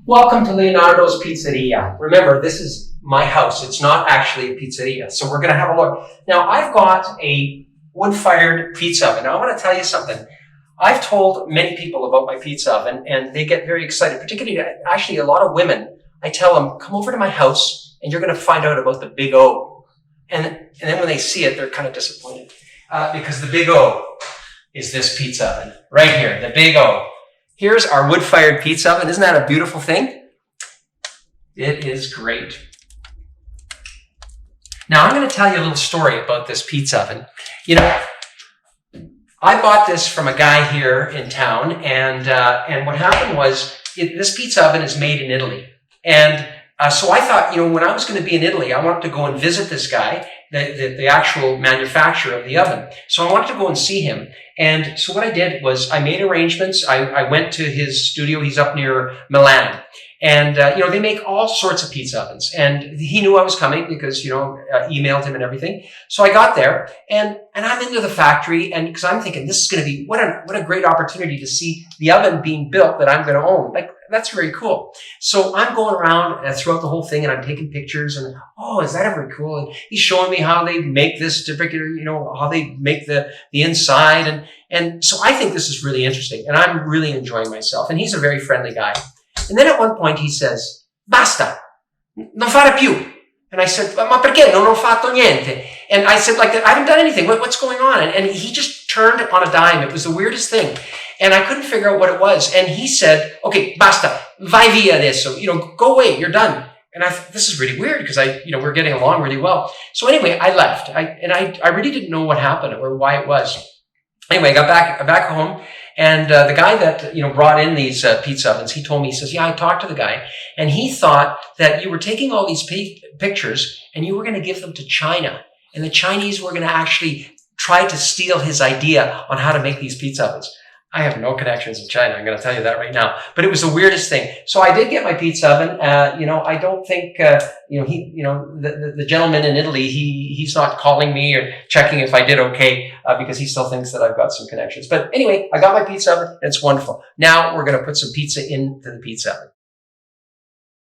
Welcome to Leonardo's Pizzeria. Remember, this is my house. It's not actually a pizzeria. So we're going to have a look. Now, I've got a wood-fired pizza oven. Now, I want to tell you something. I've told many people about my pizza oven, and they get very excited, particularly, actually, a lot of women. I tell them, come over to my house, and you're going to find out about the Big O. And then when they see it, they're kind of disappointed. Because the Big O is this pizza oven. Right here, the Big O. Here's our wood-fired pizza oven. Isn't that a beautiful thing? It is great. Now, I'm going to tell you a little story about this pizza oven. You know, I bought this from a guy here in town, and what happened was this pizza oven is made in Italy. And so I thought, you know, when I was going to be in Italy, I wanted to go and visit this guy, the actual manufacturer of the oven. So I wanted to go and see him. And so what I did was I made arrangements. I went to his studio. He's up near Milan. And, you know, they make all sorts of pizza ovens. And he knew I was coming because, you know, emailed him and everything. So I got there and I'm into the factory. And because I'm thinking this is going to be, what a great opportunity to see the oven being built that I'm going to own. Like, that's very cool. So I'm going around throughout the whole thing and I'm taking pictures and, oh, is that ever cool? And he's showing me how they make this particular, you know, how they make the inside. And so I think this is really interesting and I'm really enjoying myself. And he's a very friendly guy. And then at one point he says, basta, non fare più. And I said, ma perché? Non ho fatto niente. And I said, like, I haven't done anything. What's going on? And he just turned on a dime. It was the weirdest thing. And I couldn't figure out what it was. And he said, okay, basta, vai via adesso. You know, go away, you're done. And I thought, this is really weird because we're getting along really well. So anyway, I left. I really didn't know what happened or why it was. Anyway, I got back home. And the guy that, you know, brought in these pizza ovens, he told me, he says, yeah, I talked to the guy. And he thought that you were taking all these pictures and you were going to give them to China. And the Chinese were going to actually try to steal his idea on how to make these pizza ovens. I have no connections in China. I'm going to tell you that right now. But it was the weirdest thing. So I did get my pizza oven. You know, I don't think, the gentleman in Italy, he's not calling me or checking if I did okay, because he still thinks that I've got some connections. But anyway, I got my pizza oven and it's wonderful. Now we're going to put some pizza into the pizza oven.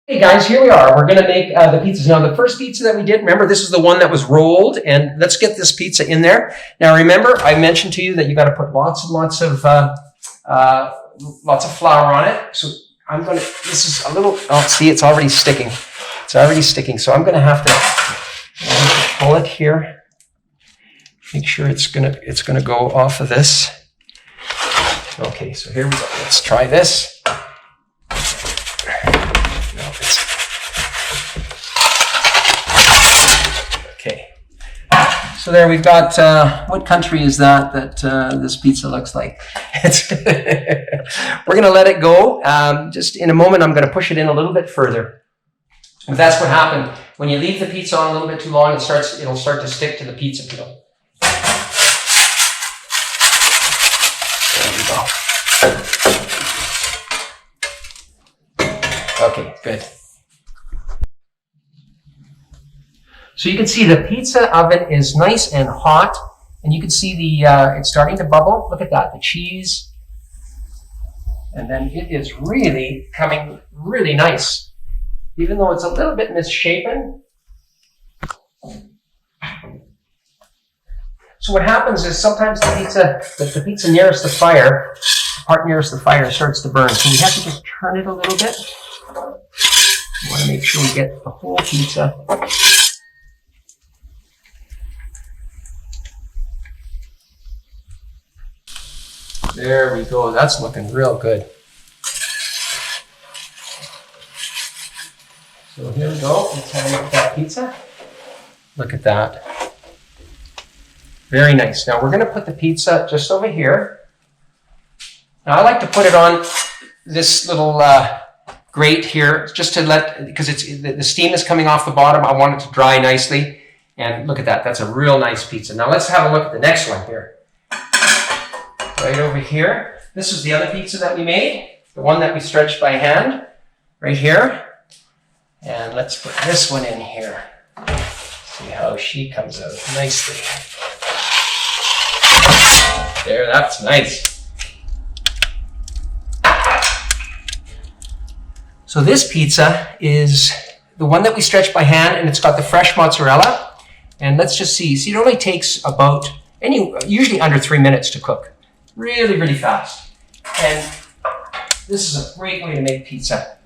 Hey guys, here we are. We're going to make the pizzas. Now, the first pizza that we did, remember, this is the one that was rolled, and let's get this pizza in there. Now, remember, I mentioned to you that you got to put lots and lots of flour on it. So I'm going to, this is a little, oh, see, it's already sticking. It's already sticking. So I'm going to have to pull it here. Make sure it's going to go off of this. Okay, so here we go. Let's try this. Okay, so there we've got, what country is that this pizza looks like? We're going to let it go. Just in a moment, I'm going to push it in a little bit further. But that's what happened. When you leave the pizza on a little bit too long, it'll start to stick to the pizza peel. There we go. Okay, good. So you can see the pizza oven is nice and hot, and you can see it's starting to bubble. Look at that, the cheese. And then it is really coming really nice, even though it's a little bit misshapen. So what happens is sometimes the pizza nearest the fire, the part nearest the fire starts to burn. So we have to just turn it a little bit. We want to make sure we get the whole pizza. There we go. That's looking real good. So here we go. Let's have a look at that pizza. Look at that. Very nice. Now we're going to put the pizza just over here. Now I like to put it on this little grate here, just to because the steam is coming off the bottom. I want it to dry nicely. And look at that. That's a real nice pizza. Now let's have a look at the next one here. Right over here. This is the other pizza that we made, the one that we stretched by hand, right here. And let's put this one in here. See how she comes out nicely. There, that's nice. So this pizza is the one that we stretch by hand, and it's got the fresh mozzarella. And let's just see. So it only takes about, usually under 3 minutes to cook. Really, really fast. And this is a great way to make pizza.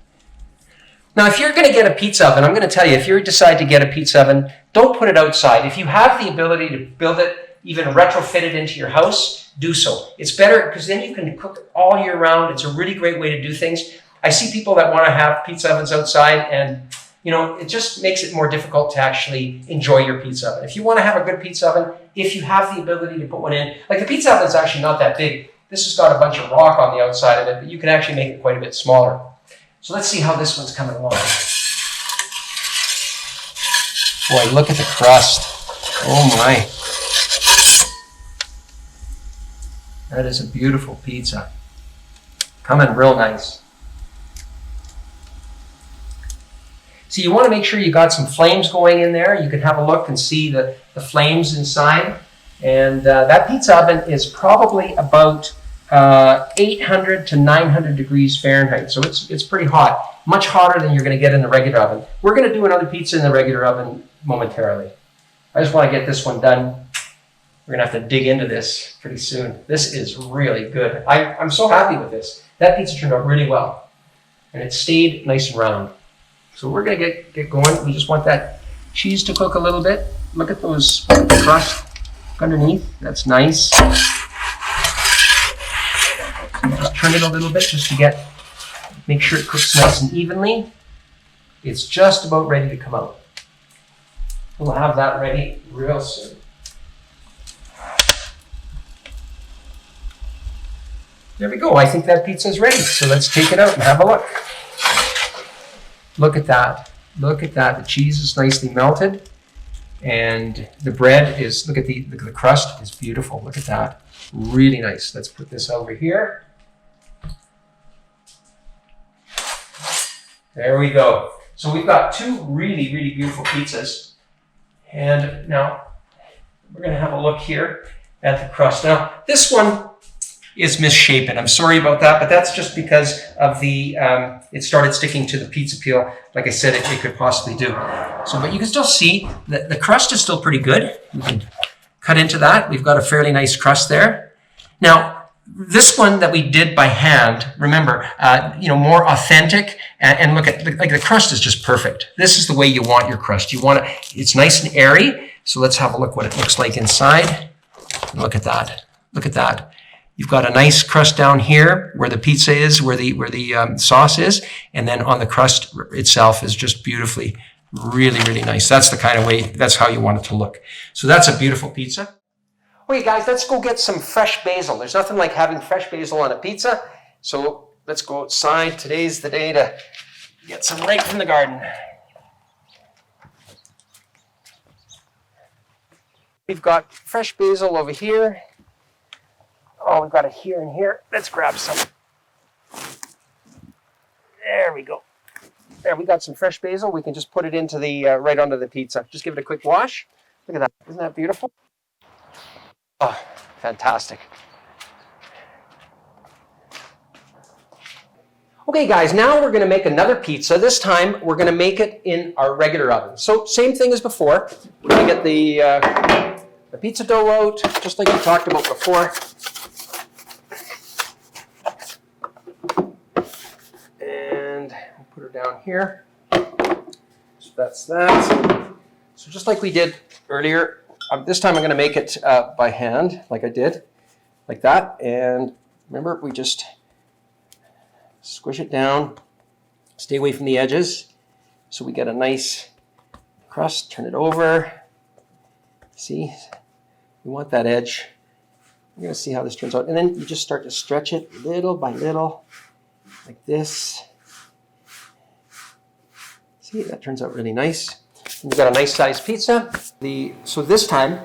Now, if you're going to get a pizza oven, I'm going to tell you, if you decide to get a pizza oven, don't put it outside. If you have the ability to build it, even retrofit it into your house, do so. It's better because then you can cook it all year round. It's a really great way to do things. I see people that want to have pizza ovens outside, and it just makes it more difficult to actually enjoy your pizza oven. If you want to have a good pizza oven, if you have the ability to put one in, like the pizza oven is actually not that big. This has got a bunch of rock on the outside of it, but you can actually make it quite a bit smaller. So let's see how this one's coming along. Boy, look at the crust. Oh my. That is a beautiful pizza. Coming real nice. So you want to make sure you got some flames going in there. You can have a look and see the flames inside. And that pizza oven is probably about 800 to 900 degrees Fahrenheit. So it's pretty hot, much hotter than you're going to get in the regular oven. We're going to do another pizza in the regular oven momentarily. I just want to get this one done. We're going to have to dig into this pretty soon. This is really good. I'm so happy with this. That pizza turned out really well. And it stayed nice and round. So we're going to get going. We just want that cheese to cook a little bit. Look at those crust underneath. That's nice. Just turn it a little bit just to make sure it cooks nice and evenly. It's just about ready to come out. We'll have that ready real soon. There we go. I think that pizza is ready. So let's take it out and have a look. Look at that. Look at that. The cheese is nicely melted. And the bread is, look at the crust is beautiful. Look at that. Really nice. Let's put this over here. There we go. So we've got two really, really beautiful pizzas. And now we're going to have a look here at the crust. Now, this one is misshapen. I'm sorry about that, but that's just because of it started sticking to the pizza peel. Like I said, it could possibly do. So, but you can still see that the crust is still pretty good. You can cut into that. We've got a fairly nice crust there. Now, this one that we did by hand, remember, more authentic, and look at, like the crust is just perfect. This is the way you want your crust. You want it's nice and airy. So let's have a look what it looks like inside. Look at that. Look at that. You've got a nice crust down here where the pizza is, where the sauce is, and then on the crust itself is just beautifully, really, really nice. That's the kind of way, that's how you want it to look. So that's a beautiful pizza. Okay, guys, let's go get some fresh basil. There's nothing like having fresh basil on a pizza. So let's go outside. Today's the day to get some right from the garden. We've got fresh basil over here. Oh, we've got it here and here. Let's grab some. There we go. There, we got some fresh basil. We can just put it into the right onto the pizza. Just give it a quick wash. Look at that. Isn't that beautiful? Oh, fantastic. Okay, guys, now we're going to make another pizza. This time, we're going to make it in our regular oven. So, same thing as before. We're going to get the pizza dough out, just like we talked about before. And we'll put her down here. So that's that. So just like we did earlier, this time I'm going to make it by hand, like I did, like that. And remember, we just squish it down, stay away from the edges, so we get a nice crust. Turn it over. See, we want that edge. We're going to see how this turns out. And then you just start to stretch it little by little, like this. See, that turns out really nice. And you've got a nice sized pizza. So this time,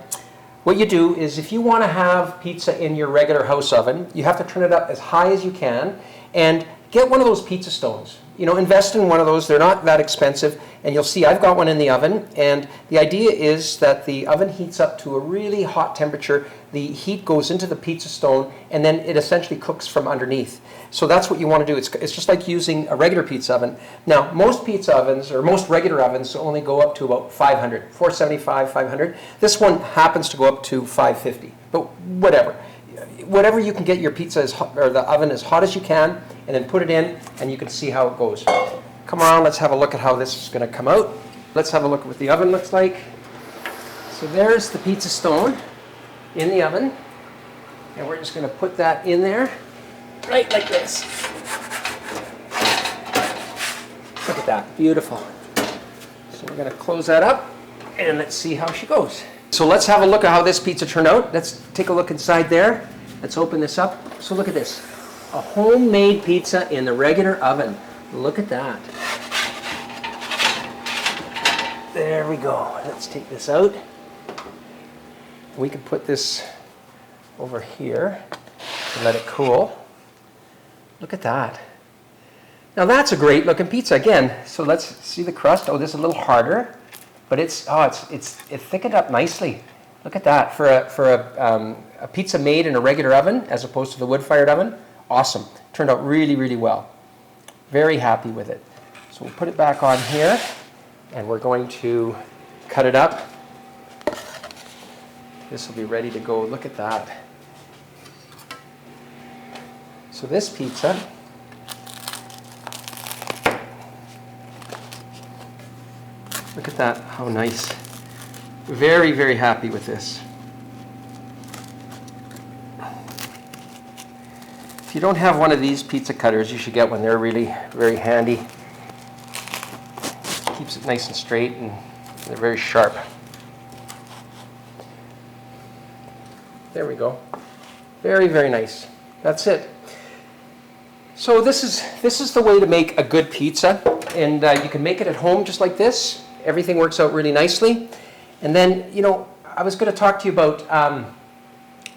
what you do is if you want to have pizza in your regular house oven, you have to turn it up as high as you can and get one of those pizza stones. invest in one of those. They're not that expensive. And you'll see I've got one in the oven. And the idea is that the oven heats up to a really hot temperature. The heat goes into the pizza stone, and then it essentially cooks from underneath. So that's what you want to do. It's just like using a regular pizza oven. Now, most pizza ovens, or most regular ovens, only go up to about 500, 475, 500. This one happens to go up to 550, but whatever. Whatever you can get your pizza as hot, or the oven as hot as you can, and then put it in, and you can see how it goes. Come on, let's have a look at how this is going to come out. Let's have a look at what the oven looks like. So there's the pizza stone in the oven, and we're just going to put that in there, right like this. Look at that, beautiful. So we're going to close that up, and let's see how she goes. So let's have a look at how this pizza turned out. Let's take a look inside there. Let's open this up. So look at this, a homemade pizza in the regular oven. Look at that. There we go. Let's take this out. We can put this over here and let it cool. Look at that. Now that's a great looking pizza again. So let's see the crust. Oh, this is a little harder, but it thickened up nicely. Look at that for a pizza made in a regular oven as opposed to the wood-fired oven. Awesome. Turned out really, really well. Very happy with it. So we'll put it back on here, and we're going to cut it up. This will be ready to go. Look at that. So this pizza look at that, how nice. Very, very happy with this. If you don't have one of these pizza cutters, you should get one. They're really very handy. Keeps it nice and straight, and they're very sharp. There we go. Very, very nice. That's it. So this is the way to make a good pizza, and you can make it at home just like this. Everything works out really nicely. And then, I was going to talk to you about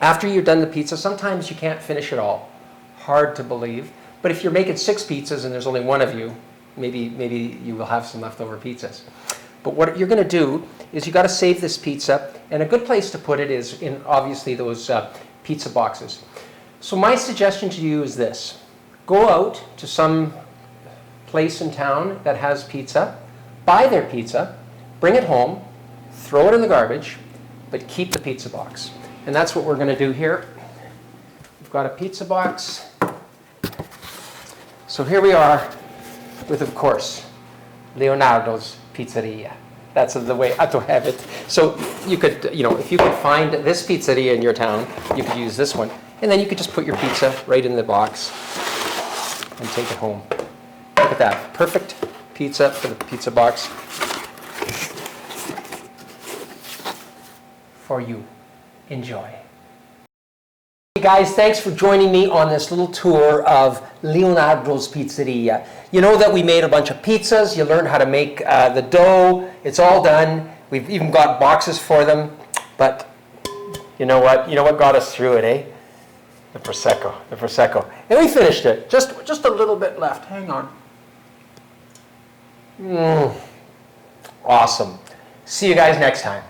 after you've done the pizza, sometimes you can't finish it all. Hard to believe. But if you're making 6 pizzas and there's only one of you, maybe you will have some leftover pizzas. But what you're going to do is you got to save this pizza, and a good place to put it is in obviously those pizza boxes. So my suggestion to you is this. Go out to some place in town that has pizza, buy their pizza, bring it home, throw it in the garbage, but keep the pizza box. And that's what we're going to do here. We've got a pizza box. So here we are with, of course, Leonardo's Pizzeria. That's the way I to have it. So you could, if you could find this pizzeria in your town, you could use this one. And then you could just put your pizza right in the box and take it home. Look at that. Perfect pizza for the pizza box for you. Enjoy. Hey guys, thanks for joining me on this little tour of Leonardo's Pizzeria. You know that we made a bunch of pizzas. You learned how to make the dough. It's all done. We've even got boxes for them. But you know what? You know what got us through it, eh? The Prosecco. And we finished it. Just a little bit left. Hang on. Awesome. See you guys next time.